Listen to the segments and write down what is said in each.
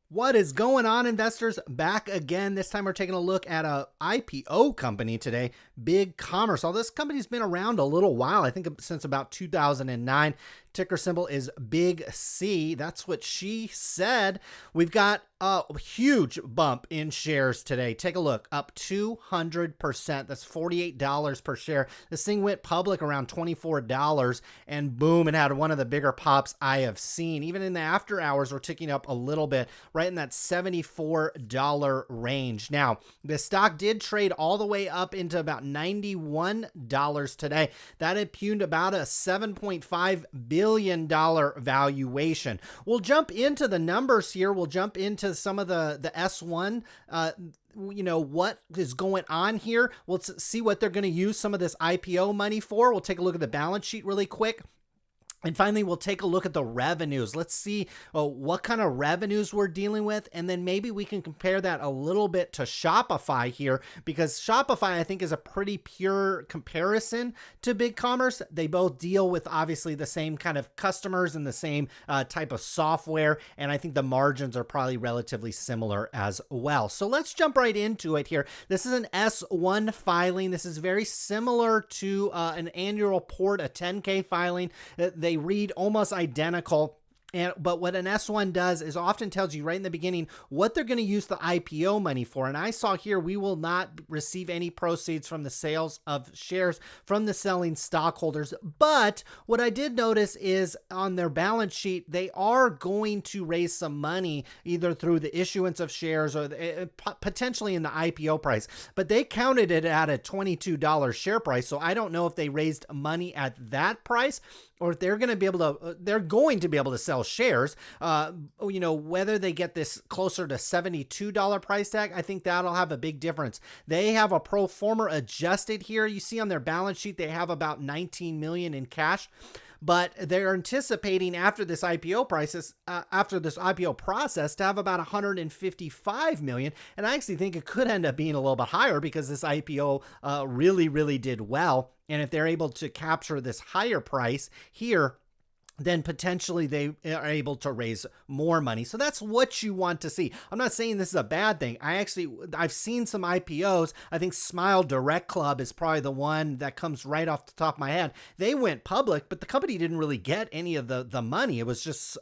What is going on, investors? Back again. This time we're taking a look at a IPO company today, BigCommerce. All this company's been around a little while, I think since about 2009. Ticker symbol is BigC. That's what she said. We've got a huge bump in shares today. Take a look, up 200%. That's $48 per share. This thing went public around $24 and boom, it had one of the bigger pops I have seen. Even in the after hours, we're ticking up a little bit, right in that $74 range. Now, the stock did trade all the way up into about $91 today. That impugned about a $7.5 billion valuation. We'll jump into the numbers here. We'll jump into some of the S1, what is going on here. We'll see what they're going to use some of this IPO money for. We'll take a look at the balance sheet really quick. And finally, we'll take a look at the revenues. Let's see what kind of revenues we're dealing with. And then maybe we can compare that a little bit to Shopify here, because Shopify, I think, is a pretty pure comparison to BigCommerce. They both deal with obviously the same kind of customers and the same type of software. And I think the margins are probably relatively similar as well. So let's jump right into it here. This is an S1 filing. This is very similar to an annual report, a 10K filing. They read almost identical. But what an S1 does is often tells you right in the beginning what they're going to use the IPO money for. And I saw here, we will not receive any proceeds from the sales of shares from the selling stockholders. But what I did notice is on their balance sheet, they are going to raise some money either through the issuance of shares or potentially in the IPO price. But they counted it at a $22 share price. So I don't know if they raised money at that price or if they're going to be able to sell shares. Whether they get this closer to $72 price tag, I think that'll have a big difference. They have a pro forma adjusted here. You see on their balance sheet, they have about 19 million in cash. But they're anticipating after this IPO process to have about 155 million. And I actually think it could end up being a little bit higher because this IPO really did well. And if they're able to capture this higher price here, then potentially they are able to raise more money. So that's what you want to see. I'm not saying this is a bad thing. I've seen some IPOs. I think Smile Direct Club is probably the one that comes right off the top of my head. They went public, but the company didn't really get any of the money. It was just,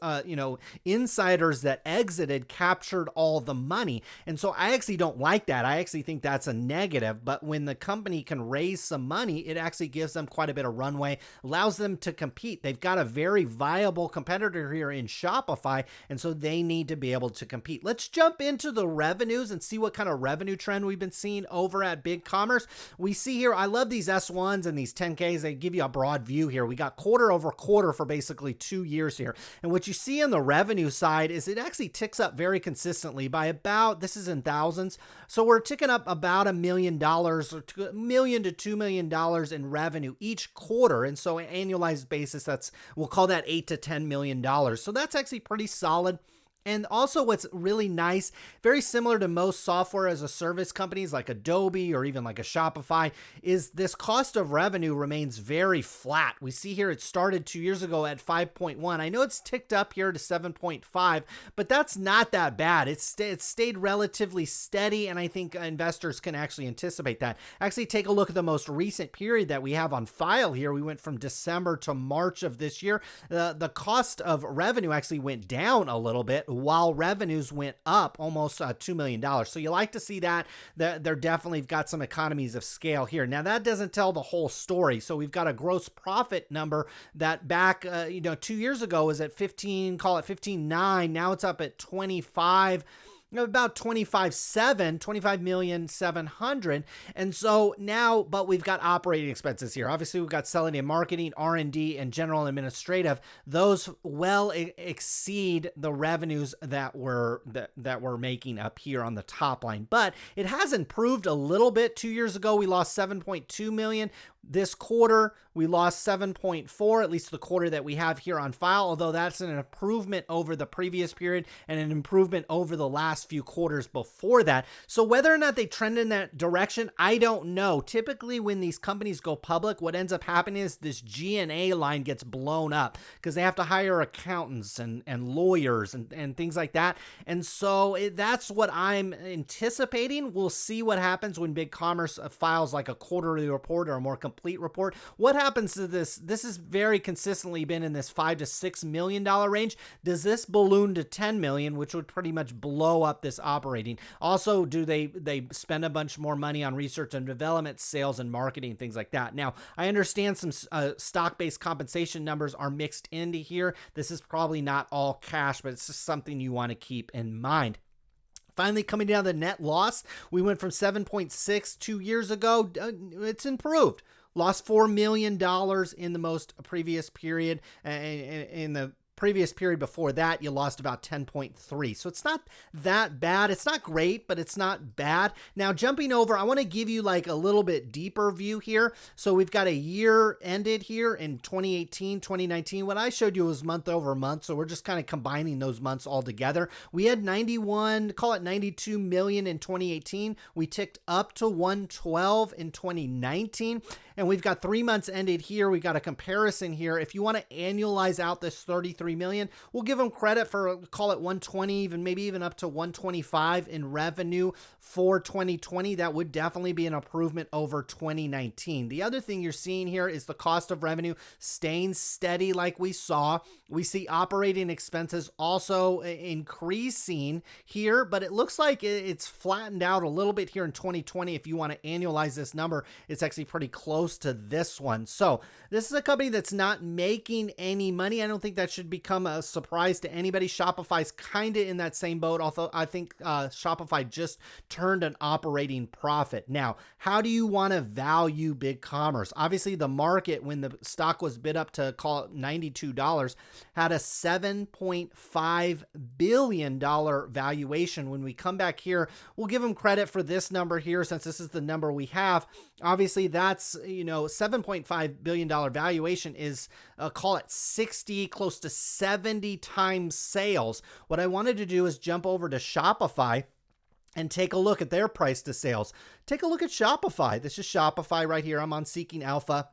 insiders that exited captured all the money. And so I actually don't like that. I actually think that's a negative. But when the company can raise some money, it actually gives them quite a bit of runway, allows them to compete. They've got a very viable competitor here in Shopify, and so they need to be able to compete. Let's jump into the revenues and see what kind of revenue trend we've been seeing over at BigCommerce. We see here, I love these S1s and these 10Ks. They give you a broad view here. We got quarter over quarter for basically 2 years here. And what you see on the revenue side is it actually ticks up very consistently by about, this is in thousands. So we're ticking up about $1 million or $1 million to $2 million in revenue each quarter. And so an annualized basis, we'll call that $8 to $10 million. So that's actually pretty solid. And also what's really nice, very similar to most software as a service companies like Adobe or even like a Shopify, is this cost of revenue remains very flat. We see here it started 2 years ago at 5.1. I know it's ticked up here to 7.5, but that's not that bad. It's stayed relatively steady, and I think investors can actually anticipate that. Actually, take a look at the most recent period that we have on file here. We went from December to March of this year. The cost of revenue actually went down a little bit, while revenues went up almost $2 million. So you like to see that. They're definitely got some economies of scale here. Now, that doesn't tell the whole story. So we've got a gross profit number that back 2 years ago was at 15, call it 15.9. Now it's up at 25. About 25,700,000. And so now, but we've got operating expenses here. Obviously, we've got selling and marketing, R&D, and general and administrative. Those well exceed the revenues that we're making up here on the top line. But it has improved a little bit. 2 years ago, we lost 7.2 million. This quarter, we lost 7.4, at least the quarter that we have here on file, although that's an improvement over the previous period and an improvement over the last last few quarters before that. So whether or not they trend in that direction, I don't know. Typically, when these companies go public, what ends up happening is this G&A line gets blown up because they have to hire accountants and lawyers and things like that. And so that's what I'm anticipating. We'll see what happens when BigCommerce files like a quarterly report or a more complete report. What happens to this? This has very consistently been in this $5 to $6 million range. Does this balloon to 10 million, which would pretty much blow up this operating? Also, do they spend a bunch more money on research and development, sales and marketing, things like that? Now, I understand some stock-based compensation numbers are mixed into here. This is probably not all cash, but it's just something you want to keep in mind. Finally, coming down to the net loss, we went from 7.6 2 years ago. It's improved. Lost $4 million in the most previous period. In the previous period before that, you lost about 10.3. So it's not that bad. It's not great, but it's not bad. Now, jumping over, I want to give you like a little bit deeper view here. So we've got a year ended here in 2018, 2019. What I showed you was month over month. So we're just kind of combining those months all together. We had 92 million in 2018. We ticked up to 112 in 2019. And we've got 3 months ended here. We got a comparison here. If you want to annualize out this 33 million, we'll give them credit for, call it 120, even maybe even up to 125 in revenue for 2020. That would definitely be an improvement over 2019. The other thing you're seeing here is the cost of revenue staying steady like we saw. We see operating expenses also increasing here, but it looks like it's flattened out a little bit here in 2020. If you want to annualize this number, it's actually pretty close to this one. So this is a company that's not making any money. I don't think that should become a surprise to anybody. Shopify's kind of in that same boat, although I think Shopify just turned an operating profit. Now, how do you want to value BigCommerce? Obviously, the market, when the stock was bid up to call it $92, had a $7.5 billion valuation. When we come back here, we'll give them credit for this number here, since this is the number we have. Obviously, that's, $7.5 billion valuation is, call it 60, close to 70 times sales. What I wanted to do is jump over to Shopify and take a look at their price to sales. Take a look at Shopify. This is Shopify right here. I'm on Seeking Alpha.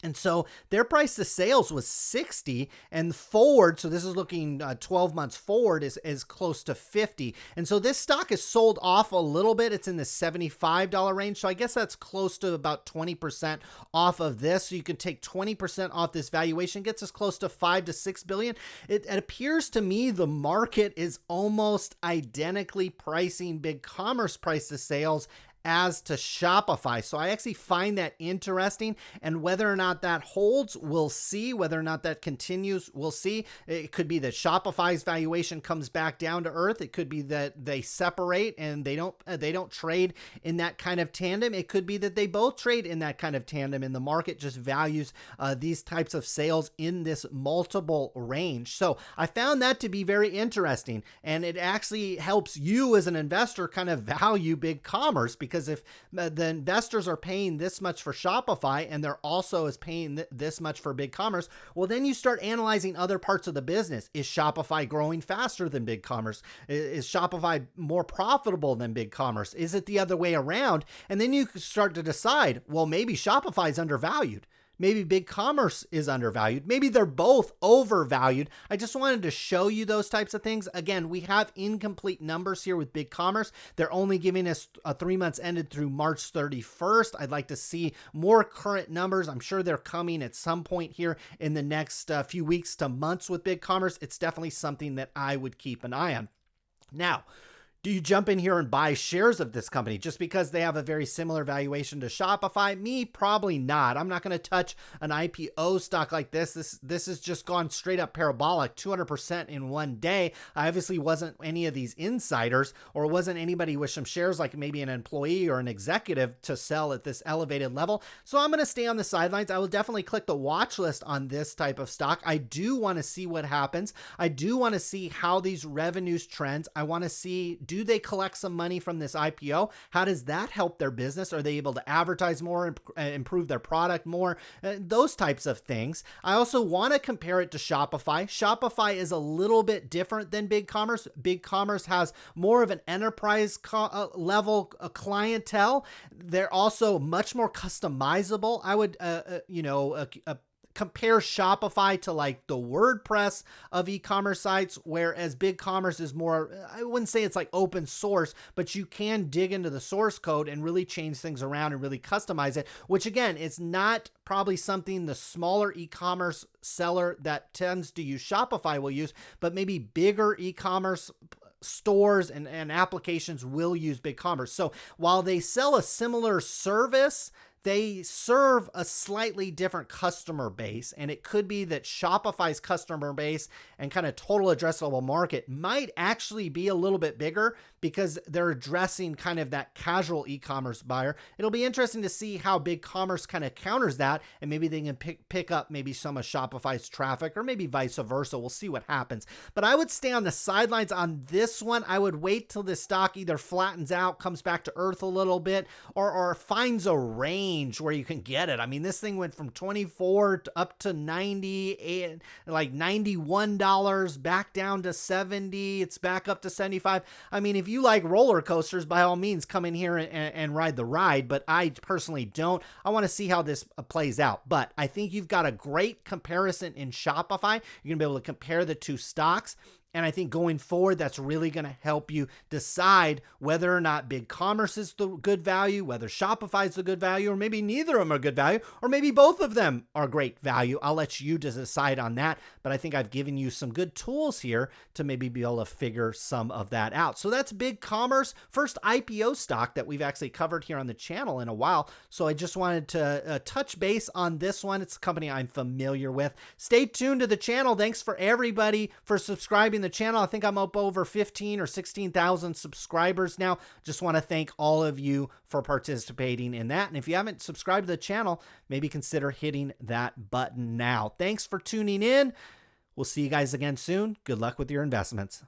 And so their price to sales was 60, and forward, so this is looking 12 months forward, is close to 50. And so this stock is sold off a little bit. It's in the $75 range. So I guess that's close to about 20% off of this. So you can take 20% off this valuation, gets us close to 5 to 6 billion. It appears to me the market is almost identically pricing BigCommerce price to sales as to Shopify. So I actually find that interesting, and whether or not that holds, we'll see. Whether or not that continues, we'll see. It could be that Shopify's valuation comes back down to earth. It could be that they separate and they don't trade in that kind of tandem. It could be that they both trade in that kind of tandem, and the market just values these types of sales in this multiple range. So I found that to be very interesting, and it actually helps you as an investor kind of value BigCommerce, because if the investors are paying this much for Shopify and they're also is paying this much for BigCommerce, well, then you start analyzing other parts of the business. Is Shopify growing faster than BigCommerce? Is Shopify more profitable than BigCommerce? Is it the other way around? And then you start to decide, well, maybe Shopify is undervalued. Maybe BigCommerce is undervalued. Maybe they're both overvalued. I just wanted to show you those types of things. Again, we have incomplete numbers here with BigCommerce. They're only giving us 3 months ended through March 31st. I'd like to see more current numbers. I'm sure they're coming at some point here in the next few weeks to months with BigCommerce. It's definitely something that I would keep an eye on. Now, do you jump in here and buy shares of this company just because they have a very similar valuation to Shopify? Me, probably not. I'm not going to touch an IPO stock like this. This has just gone straight up parabolic, 200% in one day. I obviously wasn't any of these insiders, or wasn't anybody with some shares like maybe an employee or an executive to sell at this elevated level. So I'm going to stay on the sidelines. I will definitely click the watch list on this type of stock. I do want to see what happens. I do want to see how these revenues trends. I want to see, Do they collect some money from this IPO? How does that help their business? Are they able to advertise more and improve their product more? Those types of things. I also want to compare it to Shopify. Shopify is a little bit different than BigCommerce. BigCommerce has more of an enterprise level clientele. They're also much more customizable. I would, compare Shopify to like the WordPress of e-commerce sites, whereas BigCommerce is more, I wouldn't say it's like open source, but you can dig into the source code and really change things around and really customize it, which again, is not probably something the smaller e-commerce seller that tends to use Shopify will use, but maybe bigger e-commerce stores and applications will use BigCommerce. So while they sell a similar service, they serve a slightly different customer base, and it could be that Shopify's customer base and kind of total addressable market might actually be a little bit bigger because they're addressing kind of that casual e-commerce buyer. It'll be interesting to see how BigCommerce kind of counters that, and maybe they can pick up maybe some of Shopify's traffic, or maybe vice versa. We'll see what happens. But I would stay on the sidelines on this one. I would wait till the stock either flattens out, comes back to earth a little bit, or finds a range where you can get it. I mean, this thing went from 24 up to 90, like $91, back down to 70. It's back up to 75. I mean, if you like roller coasters, by all means, come in here and ride the ride. But I personally don't. I want to see how this plays out. But I think you've got a great comparison in Shopify. You're going to be able to compare the two stocks. And I think going forward, that's really going to help you decide whether or not BigCommerce is the good value, whether Shopify is the good value, or maybe neither of them are good value, or maybe both of them are great value. I'll let you decide on that. But I think I've given you some good tools here to maybe be able to figure some of that out. So that's BigCommerce, first IPO stock that we've actually covered here on the channel in a while. So I just wanted to touch base on this one. It's a company I'm familiar with. Stay tuned to the channel. Thanks for everybody for subscribing the channel. I think I'm up over 15 or 16,000 subscribers now. Just want to thank all of you for participating in that. And if you haven't subscribed to the channel, maybe consider hitting that button now. Thanks for tuning in. We'll see you guys again soon. Good luck with your investments.